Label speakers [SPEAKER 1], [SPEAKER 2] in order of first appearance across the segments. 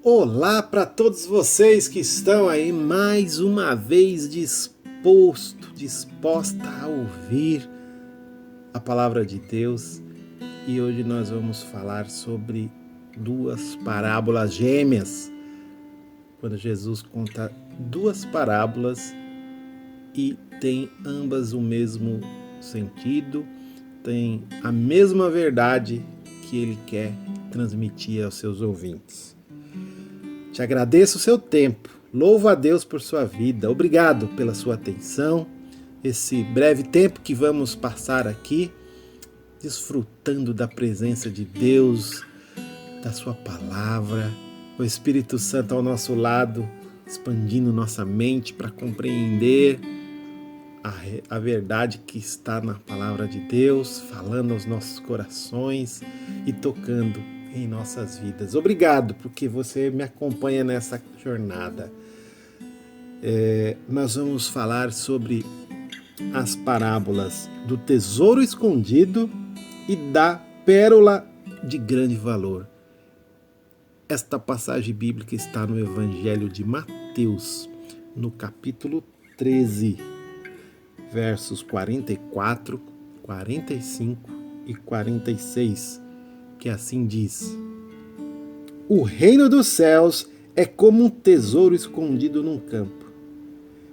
[SPEAKER 1] Olá para todos vocês que estão aí mais uma vez disposta a ouvir a palavra de Deus. E hoje nós vamos falar sobre duas parábolas gêmeas. Quando Jesus conta duas parábolas e tem ambas o mesmo sentido, tem a mesma verdade que ele quer transmitir aos seus ouvintes. Te agradeço o seu tempo, louvo a Deus por sua vida, obrigado pela sua atenção, esse breve tempo que vamos passar aqui, desfrutando da presença de Deus, da sua palavra, o Espírito Santo ao nosso lado, expandindo nossa mente para compreender a verdade que está na palavra de Deus, falando aos nossos corações e tocando em nossas vidas. Obrigado porque você me acompanha nessa jornada. Nós vamos falar sobre as parábolas do tesouro escondido e da pérola de grande valor. Esta passagem bíblica está no Evangelho de Mateus, no capítulo 13, versos 44, 45 e 46, que assim diz: O reino dos céus é como um tesouro escondido num campo.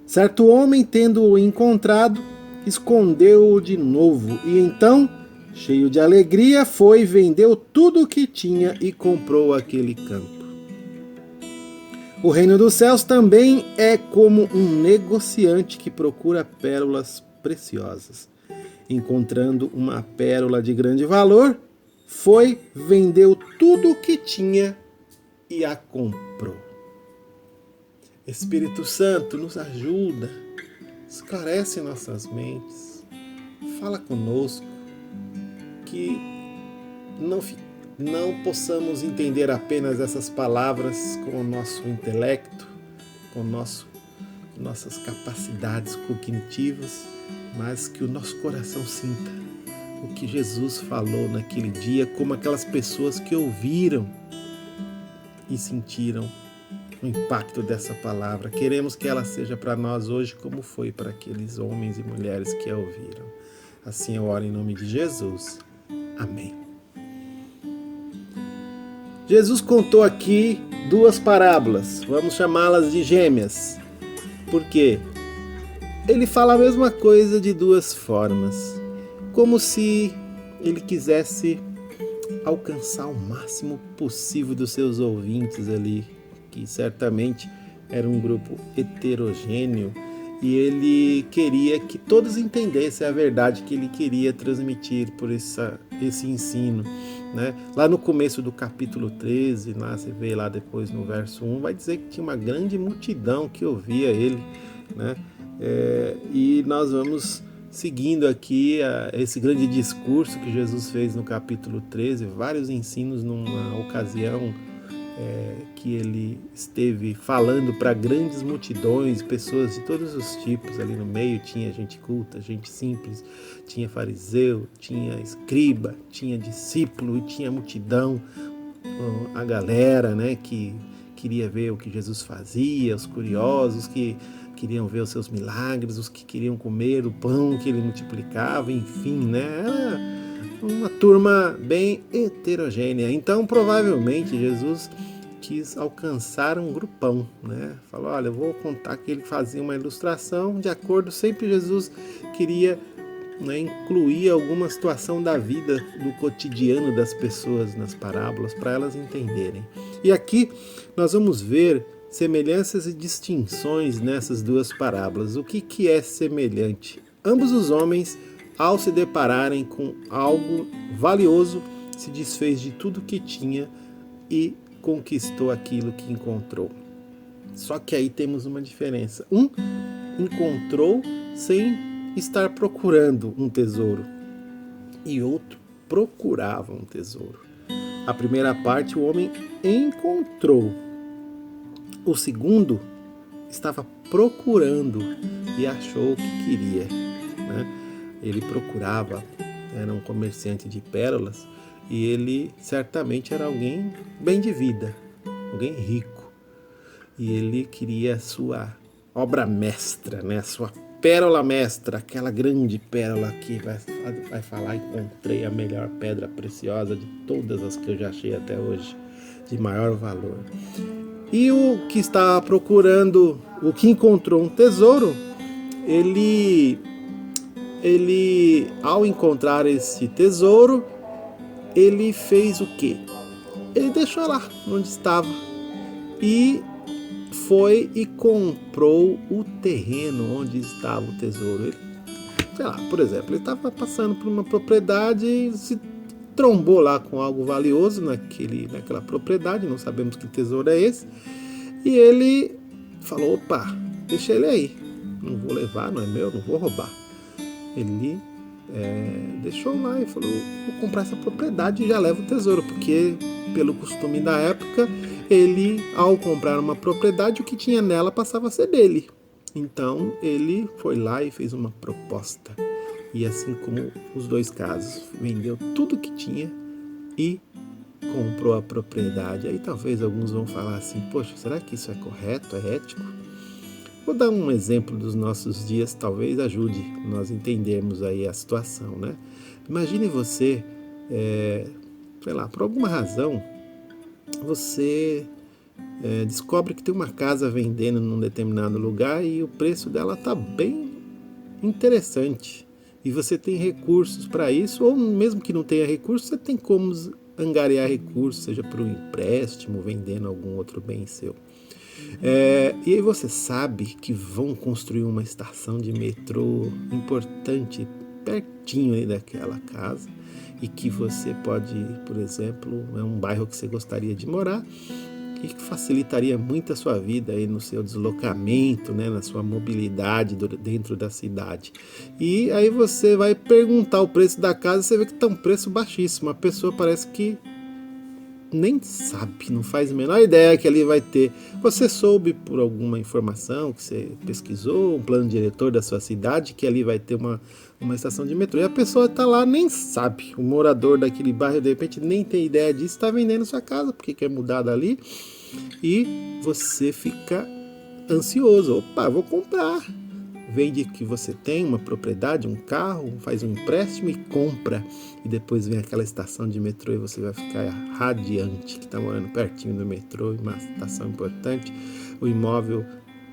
[SPEAKER 1] Certo homem, tendo-o encontrado, escondeu-o de novo, e então, cheio de alegria, foi, vendeu tudo o que tinha e comprou aquele campo. O reino dos céus também é como um negociante que procura pérolas preciosas. Encontrando uma pérola de grande valor, foi, vendeu tudo o que tinha e a comprou. Espírito Santo, nos ajuda, esclarece nossas mentes, fala conosco, que não possamos entender apenas essas palavras com o nosso intelecto, com nossas capacidades cognitivas, mas que o nosso coração sinta o que Jesus falou naquele dia, como aquelas pessoas que ouviram e sentiram o impacto dessa palavra. Queremos que ela seja para nós hoje como foi para aqueles homens e mulheres que a ouviram. Assim eu oro em nome de Jesus. Amém. Jesus contou aqui duas parábolas, vamos chamá-las de gêmeas, porque ele fala a mesma coisa de duas formas, como se ele quisesse alcançar o máximo possível dos seus ouvintes ali, que certamente era um grupo heterogêneo, e ele queria que todos entendessem a verdade que ele queria transmitir por esse ensino. Né? Lá no começo do capítulo 13, lá você vê lá depois no verso 1, vai dizer que tinha uma grande multidão que ouvia ele. Né? E nós vamos seguindo aqui esse grande discurso que Jesus fez no capítulo 13, vários ensinos numa ocasião que ele esteve falando para grandes multidões, pessoas de todos os tipos. Ali no meio tinha gente culta, gente simples, tinha fariseu, tinha escriba, tinha discípulo e tinha multidão, a galera, né, que queria ver o que Jesus fazia, os curiosos que queriam ver os seus milagres, os que queriam comer o pão que ele multiplicava, enfim, né, era uma turma bem heterogênea. Então, provavelmente, Jesus quis alcançar um grupão, né? Falou, olha, eu vou contar que ele fazia uma ilustração de acordo, sempre Jesus queria, né, incluir alguma situação da vida, do cotidiano das pessoas nas parábolas, para elas entenderem. E aqui nós vamos ver semelhanças e distinções nessas duas parábolas. O que é semelhante? Ambos os homens, ao se depararem com algo valioso, se desfez de tudo que tinha e conquistou aquilo que encontrou. Só que aí temos uma diferença. Um encontrou sem estar procurando um tesouro e outro procurava um tesouro. A primeira parte o homem encontrou. O segundo estava procurando e achou o que queria, né? Ele procurava, era um comerciante de pérolas, e ele certamente era alguém bem de vida, alguém rico. E ele queria a sua obra mestra, né? A sua pérola mestra, aquela grande pérola que vai falar: encontrei a melhor pedra preciosa de todas as que eu já achei até hoje, de maior valor. E o que estava procurando, o que encontrou um tesouro, ele ao encontrar esse tesouro, ele fez o quê? Ele deixou lá onde estava e foi e comprou o terreno onde estava o tesouro. Ele, sei lá, por exemplo, ele estava passando por uma propriedade e se trombou lá com algo valioso naquela propriedade, não sabemos que tesouro é esse, e ele falou: opa, deixa ele aí, não vou levar, não é meu, não vou roubar. Ele deixou lá e falou: vou comprar essa propriedade e já levo o tesouro, porque pelo costume da época, ele, ao comprar uma propriedade, o que tinha nela passava a ser dele. Então ele foi lá e fez uma proposta. E assim como os dois casos, vendeu tudo que tinha e comprou a propriedade. Aí talvez alguns vão falar assim: poxa, será que isso é correto, é ético? Vou dar um exemplo dos nossos dias, talvez ajude nós entendermos aí a situação, né? Imagine você, sei lá, por alguma razão, você descobre que tem uma casa vendendo num determinado lugar e o preço dela está bem interessante. E você tem recursos para isso, ou mesmo que não tenha recursos, você tem como angariar recursos, seja por um empréstimo, vendendo algum outro bem seu. E aí você sabe que vão construir uma estação de metrô importante pertinho aí daquela casa e que você pode, por exemplo, é um bairro que você gostaria de morar e que facilitaria muito a sua vida aí no seu deslocamento, né, na sua mobilidade dentro da cidade. E aí você vai perguntar o preço da casa e você vê que está um preço baixíssimo. A pessoa parece que nem sabe, não faz a menor ideia que ali vai ter. Você soube por alguma informação que você pesquisou, um plano diretor da sua cidade, que ali vai ter uma estação de metrô. E a pessoa está lá, nem sabe. O morador daquele bairro, de repente, nem tem ideia disso, está vendendo sua casa porque quer mudar dali. E você fica ansioso. Opa, vou comprar. Vende que você tem uma propriedade, um carro, faz um empréstimo e compra. E depois vem aquela estação de metrô e você vai ficar radiante, que está morando pertinho do metrô, uma estação importante. O imóvel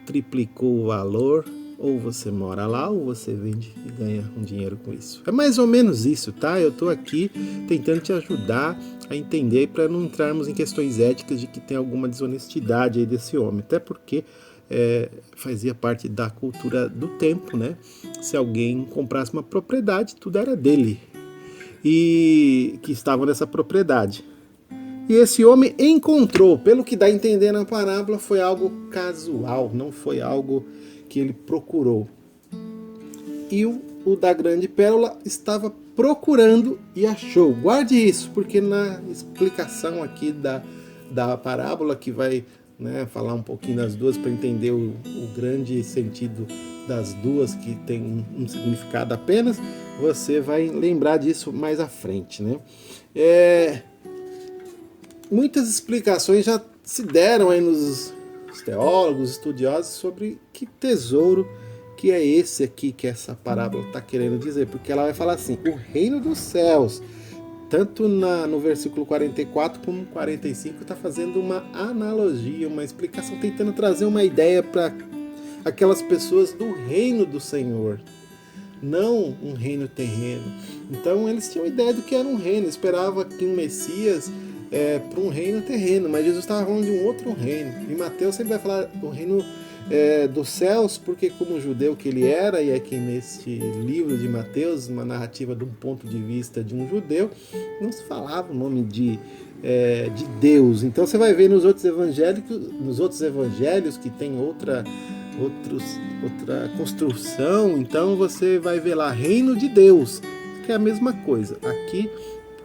[SPEAKER 1] triplicou o valor, ou você mora lá, ou você vende e ganha um dinheiro com isso. É mais ou menos isso, tá? Eu estou aqui tentando te ajudar a entender para não entrarmos em questões éticas de que tem alguma desonestidade aí desse homem. Até porque fazia parte da cultura do tempo, né? Se alguém comprasse uma propriedade, tudo era dele e que estava nessa propriedade. E esse homem encontrou, pelo que dá a entender na parábola, foi algo casual, não foi algo que ele procurou. E o da grande pérola estava procurando e achou. Guarde isso, porque na explicação aqui da parábola, que vai falar um pouquinho das duas para entender o grande sentido das duas, que tem um significado apenas, você vai lembrar disso mais à frente, né? Muitas explicações já se deram aí nos teólogos, estudiosos, sobre que tesouro que é esse aqui que essa parábola está querendo dizer, porque ela vai falar assim: o reino dos céus. Tanto no versículo 44 como 45 está fazendo uma analogia, uma explicação, tentando trazer uma ideia para aquelas pessoas do reino do Senhor, não um reino terreno. Então eles tinham ideia do que era um reino, esperava que um Messias para um reino terreno, mas Jesus estava falando de um outro reino. E Mateus sempre vai falar do reino dos céus, porque como judeu que ele era, e aqui neste livro de Mateus, uma narrativa de um ponto de vista de um judeu, não se falava o nome de Deus. Então você vai ver nos outros evangelhos que tem outra construção. Então você vai ver lá reino de Deus, que é a mesma coisa. Aqui,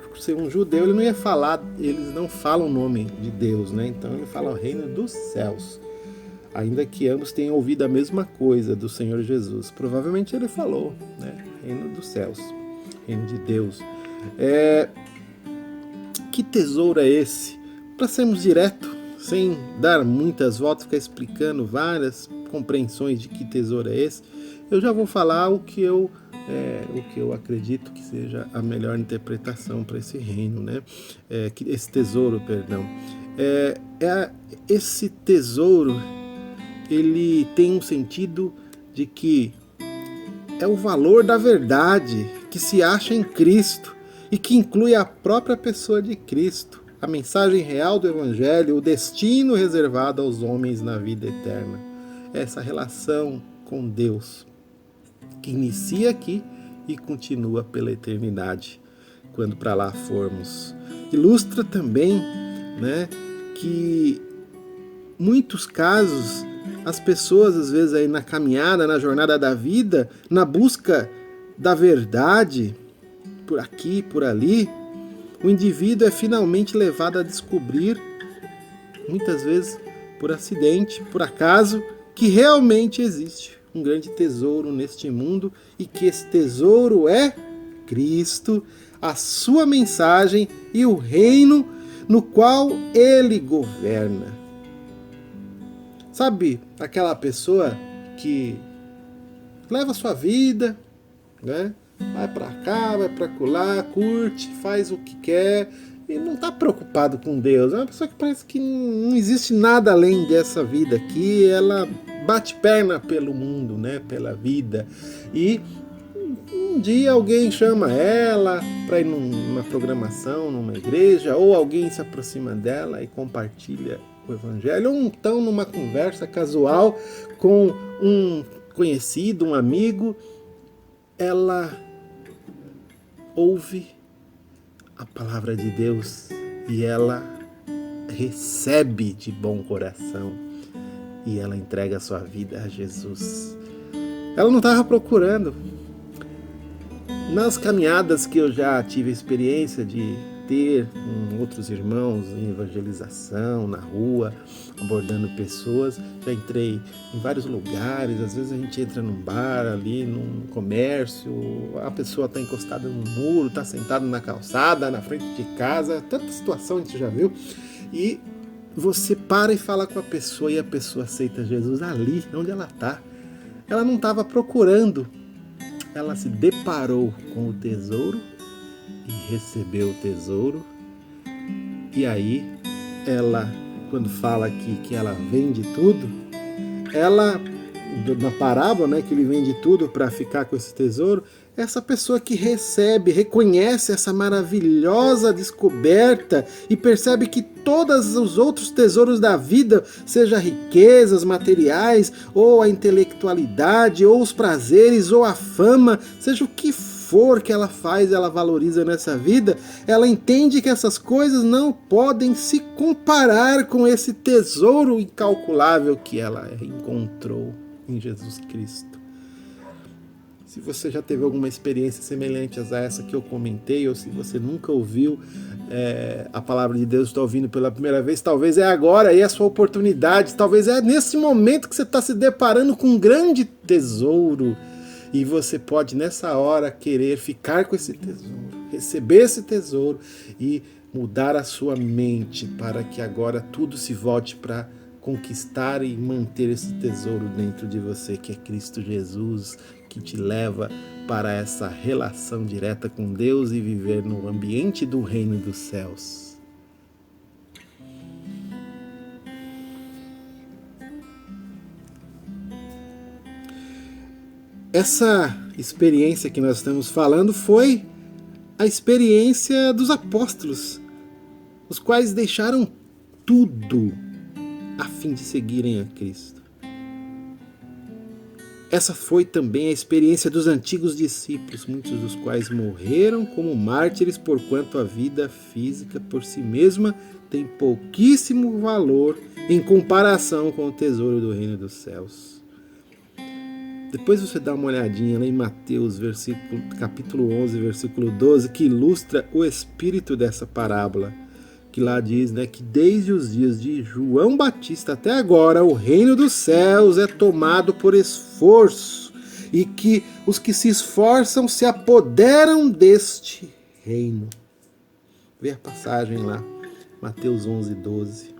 [SPEAKER 1] por ser um judeu, ele não ia falar, eles não falam o nome de Deus, né? Então ele fala o reino dos céus. Ainda que ambos tenham ouvido a mesma coisa do Senhor Jesus. Provavelmente ele falou, né? Reino dos céus, reino de Deus. Que tesouro é esse? Para sermos diretos, sem dar muitas voltas, ficar explicando várias compreensões de que tesouro é esse, eu já vou falar o que eu acredito que seja a melhor interpretação para esse reino, né? Esse tesouro, perdão. Esse tesouro, ele tem um sentido de que é o valor da verdade que se acha em Cristo e que inclui a própria pessoa de Cristo, a mensagem real do Evangelho, o destino reservado aos homens na vida eterna. Essa relação com Deus, que inicia aqui e continua pela eternidade, quando para lá formos. Ilustra também, né, que muitos casos as pessoas, às vezes, aí na caminhada, na jornada da vida, na busca da verdade, por aqui, por ali, o indivíduo é finalmente levado a descobrir, muitas vezes por acidente, por acaso, que realmente existe um grande tesouro neste mundo e que esse tesouro é Cristo, a sua mensagem e o reino no qual ele governa. Sabe aquela pessoa que leva a sua vida, né? Vai para cá, vai para lá, curte, faz o que quer e não está preocupado com Deus. É uma pessoa que parece que não existe nada além dessa vida aqui. Ela bate perna pelo mundo, né? Pela vida. E um dia alguém chama ela para ir numa programação, numa igreja, ou alguém se aproxima dela e compartilha o Evangelho, ou então numa conversa casual com um conhecido, um amigo, ela ouve a palavra de Deus e ela recebe de bom coração e ela entrega a sua vida a Jesus. Ela não estava procurando. Nas caminhadas que eu já tive a experiência de ter com outros irmãos em evangelização, na rua, abordando pessoas, já entrei em vários lugares. Às vezes a gente entra num bar ali, num comércio, a pessoa está encostada no muro, está sentada na calçada, na frente de casa, tanta situação a gente já viu, e você para e fala com a pessoa e a pessoa aceita Jesus ali, onde ela está. Ela não estava procurando, ela se deparou com o tesouro e recebeu o tesouro. E aí ela, quando fala aqui que ela vende tudo, ela, na parábola, né, que ele vende tudo para ficar com esse tesouro, essa pessoa que recebe, reconhece essa maravilhosa descoberta e percebe que todos os outros tesouros da vida, seja riquezas materiais, ou a intelectualidade, ou os prazeres, ou a fama, seja o que for que ela faz, ela valoriza nessa vida, ela entende que essas coisas não podem se comparar com esse tesouro incalculável que ela encontrou em Jesus Cristo. Se você já teve alguma experiência semelhante a essa que eu comentei, ou se você nunca ouviu a palavra de Deus, está ouvindo pela primeira vez, talvez é agora aí a sua oportunidade, talvez é nesse momento que você está se deparando com um grande tesouro, e você pode nessa hora querer ficar com esse tesouro, receber esse tesouro e mudar a sua mente para que agora tudo se volte para conquistar e manter esse tesouro dentro de você, que é Cristo Jesus, que te leva para essa relação direta com Deus e viver no ambiente do reino dos céus. Essa experiência que nós estamos falando foi a experiência dos apóstolos, os quais deixaram tudo a fim de seguirem a Cristo. Essa foi também a experiência dos antigos discípulos, muitos dos quais morreram como mártires, porquanto a vida física por si mesma tem pouquíssimo valor em comparação com o tesouro do reino dos céus. Depois você dá uma olhadinha lá em Mateus, capítulo 11, versículo 12, que ilustra o espírito dessa parábola, que lá diz, né, que desde os dias de João Batista até agora o reino dos céus é tomado por esforço e que os que se esforçam se apoderam deste reino. Vê a passagem lá, Mateus 11, 12.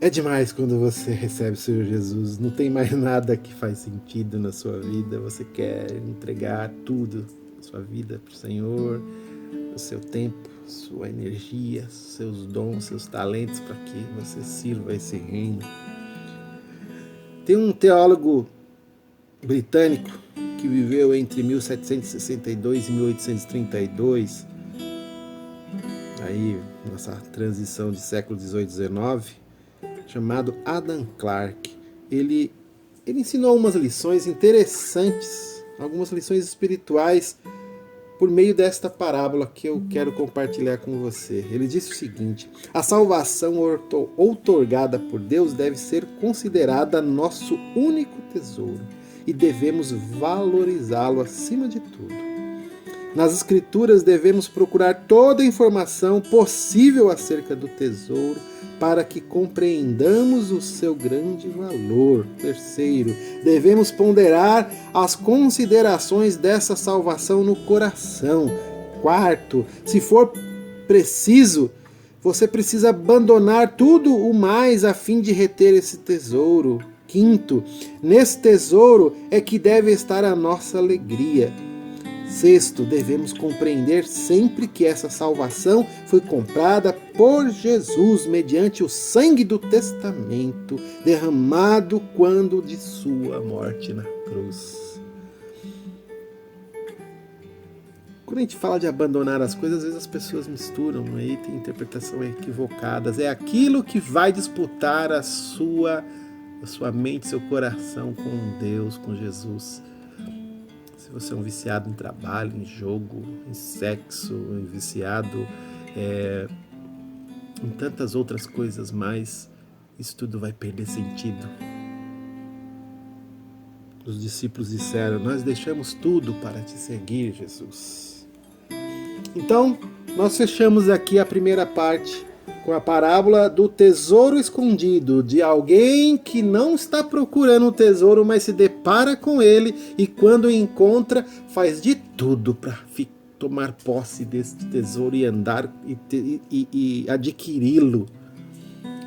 [SPEAKER 1] É demais quando você recebe o Senhor Jesus. Não tem mais nada que faz sentido na sua vida. Você quer entregar tudo, a sua vida para o Senhor, o seu tempo, sua energia, seus dons, seus talentos, para que você sirva esse reino. Tem um teólogo britânico que viveu entre 1762 e 1832, aí nessa transição de século 18 e 19, chamado Adam Clarke. Ele ensinou umas lições interessantes, algumas lições espirituais, por meio desta parábola que eu quero compartilhar com você. Ele disse o seguinte: a salvação outorgada por Deus deve ser considerada nosso único tesouro e devemos valorizá-lo acima de tudo. Nas Escrituras devemos procurar toda a informação possível acerca do tesouro para que compreendamos o seu grande valor. Terceiro, devemos ponderar as considerações dessa salvação no coração. Quarto, se for preciso, você precisa abandonar tudo o mais a fim de reter esse tesouro. Quinto, nesse tesouro é que deve estar a nossa alegria. Sexto, devemos compreender sempre que essa salvação foi comprada por Jesus mediante o sangue do testamento, derramado quando de sua morte na cruz. Quando a gente fala de abandonar as coisas, às vezes as pessoas misturam, aí tem interpretações equivocadas. É aquilo que vai disputar a sua mente, seu coração com Deus, com Jesus. Se você é um viciado em trabalho, em jogo, em sexo, viciado em tantas outras coisas mais, isso tudo vai perder sentido. Os discípulos disseram: nós deixamos tudo para te seguir, Jesus. Então, nós fechamos aqui a primeira parte com a parábola do tesouro escondido, de alguém que não está procurando o tesouro, mas se depara com ele e quando o encontra, faz de tudo para tomar posse desse tesouro e andar e adquiri-lo.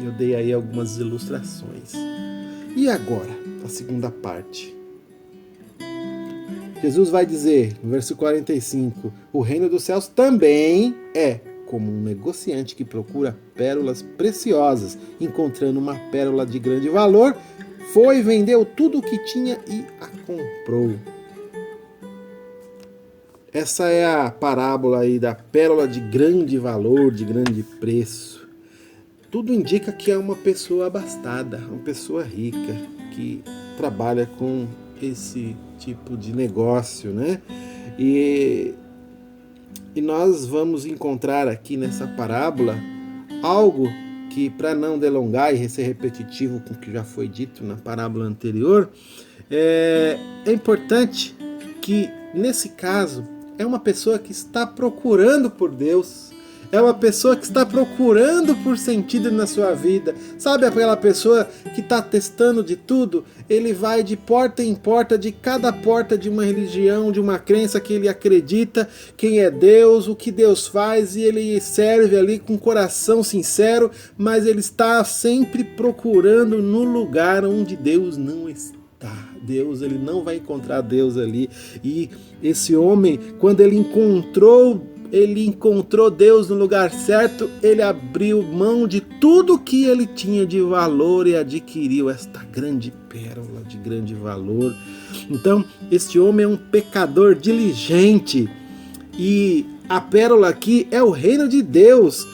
[SPEAKER 1] Eu dei aí algumas ilustrações. E agora, a segunda parte. Jesus vai dizer, no verso 45, o reino dos céus também é como um negociante que procura pérolas preciosas. Encontrando uma pérola de grande valor, foi, vendeu tudo o que tinha e a comprou. Essa é a parábola aí da pérola de grande valor, de grande preço. Tudo indica que é uma pessoa abastada, uma pessoa rica, que trabalha com esse tipo de negócio, né? E nós vamos encontrar aqui nessa parábola algo que, para não delongar e ser repetitivo com o que já foi dito na parábola anterior, é importante que, nesse caso, é uma pessoa que está procurando por Deus, é uma pessoa que está procurando por sentido na sua vida. Sabe aquela pessoa que está testando de tudo? Ele vai de porta em porta, de cada porta de uma religião, de uma crença que ele acredita, quem é Deus, o que Deus faz, e ele serve ali com coração sincero, mas ele está sempre procurando no lugar onde Deus não está. Deus, ele não vai encontrar Deus ali. E esse homem, quando ele encontrou Deus no lugar certo, ele abriu mão de tudo que ele tinha de valor e adquiriu esta grande pérola de grande valor. Então, este homem é um pecador diligente e a pérola aqui é o reino de Deus.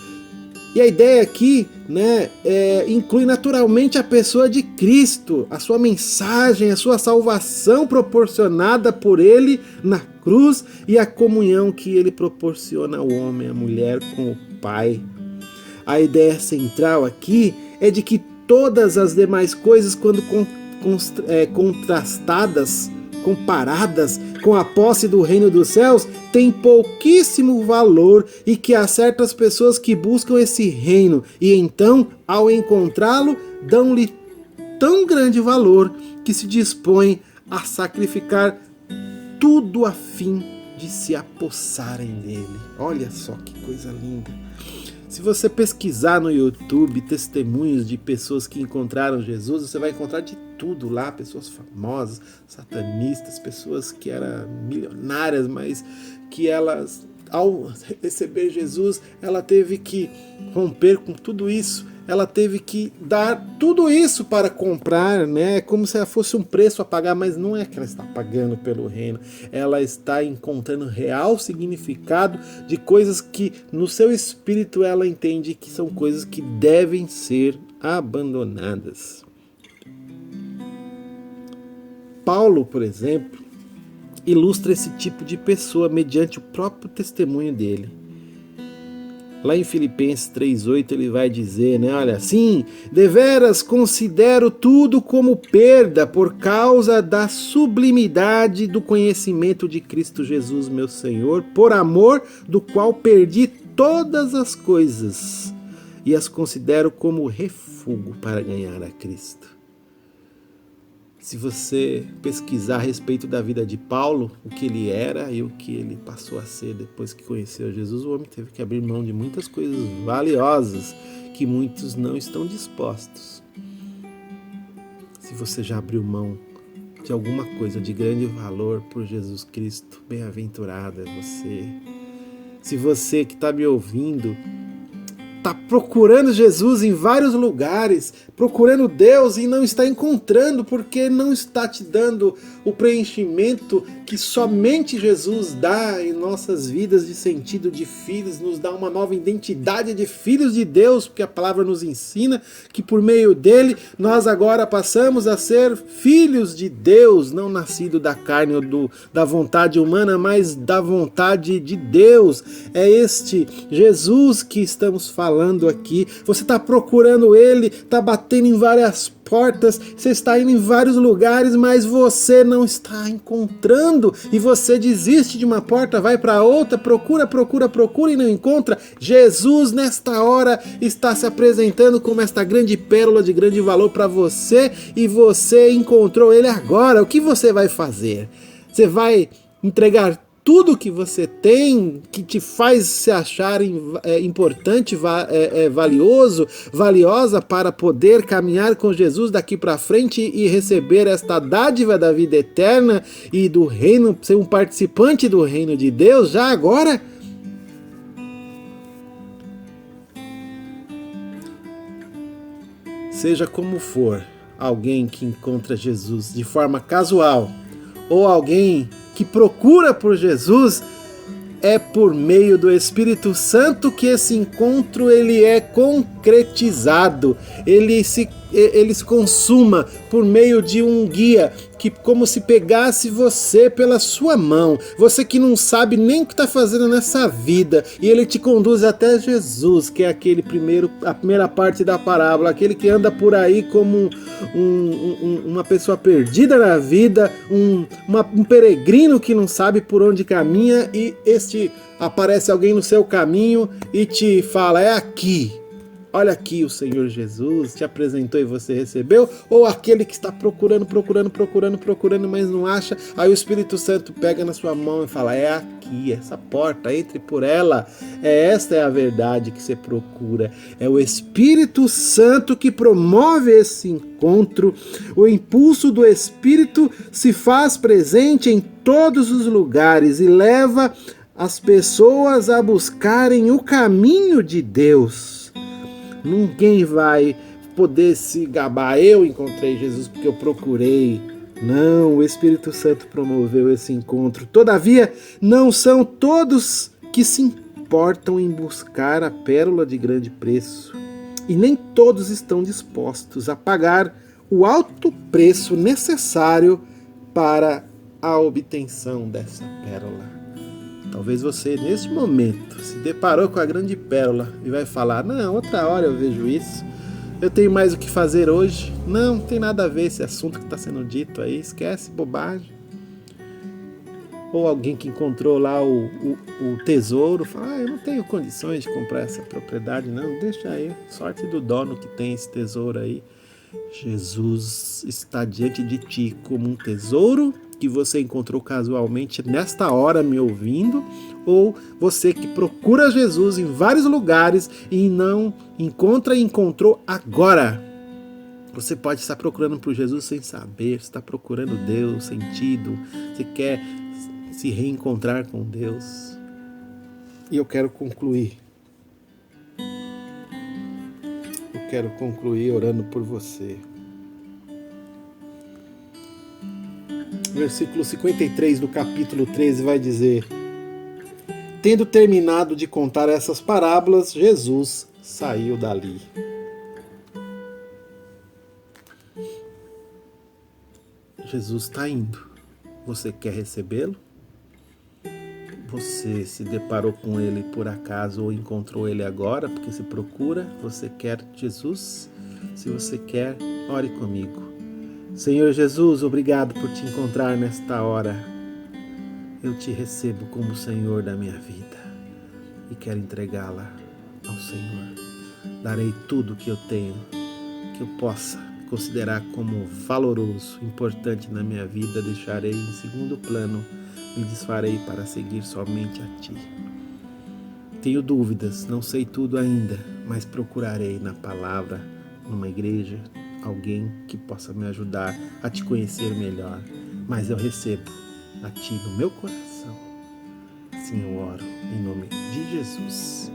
[SPEAKER 1] E a ideia aqui, né, inclui naturalmente a pessoa de Cristo, a sua mensagem, a sua salvação proporcionada por ele na cruz e a comunhão que ele proporciona ao homem, à mulher com o Pai. A ideia central aqui é de que todas as demais coisas, quando contrastadas, comparadas com a posse do reino dos céus, tem pouquíssimo valor e que há certas pessoas que buscam esse reino e então, ao encontrá-lo, dão-lhe tão grande valor que se dispõem a sacrificar tudo a fim de se apossarem dele. Olha só que coisa linda! Se você pesquisar no YouTube testemunhos de pessoas que encontraram Jesus, você vai encontrar de tudo lá, pessoas famosas, satanistas, pessoas que eram milionárias, mas que elas, ao receber Jesus, ela teve que romper com tudo isso, ela teve que dar tudo isso para comprar, né? Como se ela fosse um preço a pagar, mas não é que ela está pagando pelo reino, ela está encontrando real significado de coisas que no seu espírito ela entende que são coisas que devem ser abandonadas. Paulo, por exemplo, ilustra esse tipo de pessoa mediante o próprio testemunho dele. Lá em Filipenses 3,8 ele vai dizer, né? Olha, sim, deveras considero tudo como perda por causa da sublimidade do conhecimento de Cristo Jesus, meu Senhor, por amor do qual perdi todas as coisas e as considero como refúgio para ganhar a Cristo. Se você pesquisar a respeito da vida de Paulo, o que ele era e o que ele passou a ser depois que conheceu Jesus, o homem teve que abrir mão de muitas coisas valiosas que muitos não estão dispostos. Se você já abriu mão de alguma coisa de grande valor por Jesus Cristo, bem-aventurado é você. Se você que está me ouvindo está procurando Jesus em vários lugares, procurando Deus e não está encontrando porque não está te dando o preenchimento que somente Jesus dá em nossas vidas de sentido de filhos, nos dá uma nova identidade de filhos de Deus, porque a palavra nos ensina que por meio dele nós agora passamos a ser filhos de Deus, não nascido da carne ou da vontade humana, mas da vontade de Deus. É este Jesus que estamos falando aqui. Você está procurando ele, está batendo em várias portas, você está indo em vários lugares, mas você não está encontrando, e você desiste de uma porta, vai para outra, procura e não encontra. Jesus nesta hora está se apresentando como esta grande pérola de grande valor para você, e você encontrou ele agora. O que você vai fazer? Você vai entregar tudo que você tem, que te faz se achar importante, valioso, valiosa para poder caminhar com Jesus daqui para frente e receber esta dádiva da vida eterna e do reino, ser um participante do reino de Deus já agora? Seja como for, alguém que encontra Jesus de forma casual ou alguém que procura por Jesus, é por meio do Espírito Santo que esse encontro ele é concretizado, ele se consuma por meio de um guia que como se pegasse você pela sua mão, você que não sabe nem o que está fazendo nessa vida, e ele te conduz até Jesus, que é a primeira parte da parábola, aquele que anda por aí como uma pessoa perdida na vida, um peregrino que não sabe por onde caminha, e aparece alguém no seu caminho e te fala, é aqui. Olha aqui, o Senhor Jesus te apresentou e você recebeu, ou aquele que está procurando, mas não acha, aí o Espírito Santo pega na sua mão e fala, é aqui, essa porta, entre por ela, esta é a verdade que você procura, é o Espírito Santo que promove esse encontro, o impulso do Espírito se faz presente em todos os lugares e leva as pessoas a buscarem o caminho de Deus. Ninguém vai poder se gabar, eu encontrei Jesus porque eu procurei. Não, o Espírito Santo promoveu esse encontro. Todavia, não são todos que se importam em buscar a pérola de grande preço. E nem todos estão dispostos a pagar o alto preço necessário para a obtenção dessa pérola. Talvez você, neste momento, se deparou com a grande pérola e vai falar, não, outra hora eu vejo isso, eu tenho mais o que fazer hoje. Não tem nada a ver esse assunto que está sendo dito aí, esquece, bobagem. Ou alguém que encontrou lá o tesouro, fala, eu não tenho condições de comprar essa propriedade, não, deixa aí, sorte do dono que tem esse tesouro aí. Jesus está diante de ti como um tesouro que você encontrou casualmente nesta hora me ouvindo, ou você que procura Jesus em vários lugares e não encontra e encontrou agora. Você pode estar procurando por Jesus sem saber, está procurando Deus, sentido, você quer se reencontrar com Deus. E eu quero concluir. Eu quero concluir orando por você. Versículo 53 do capítulo 13 vai dizer: tendo terminado de contar essas parábolas, Jesus saiu dali. Jesus está indo. Você quer recebê-lo? Você se deparou com ele por acaso ou encontrou ele agora porque se procura? Você quer Jesus? Se você quer, ore comigo. Senhor Jesus, obrigado por te encontrar nesta hora. Eu te recebo como Senhor da minha vida e quero entregá-la ao Senhor. Darei tudo que eu tenho, que eu possa considerar como valoroso, importante na minha vida, deixarei em segundo plano, me desfarei para seguir somente a Ti. Tenho dúvidas, não sei tudo ainda, mas procurarei na palavra, numa igreja, alguém que possa me ajudar a Te conhecer melhor. Mas eu recebo a Ti no meu coração. Assim eu oro, em nome de Jesus.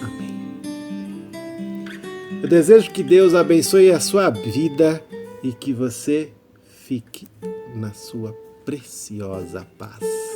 [SPEAKER 1] Amém. Eu desejo que Deus abençoe a sua vida e que você fique na sua preciosa paz.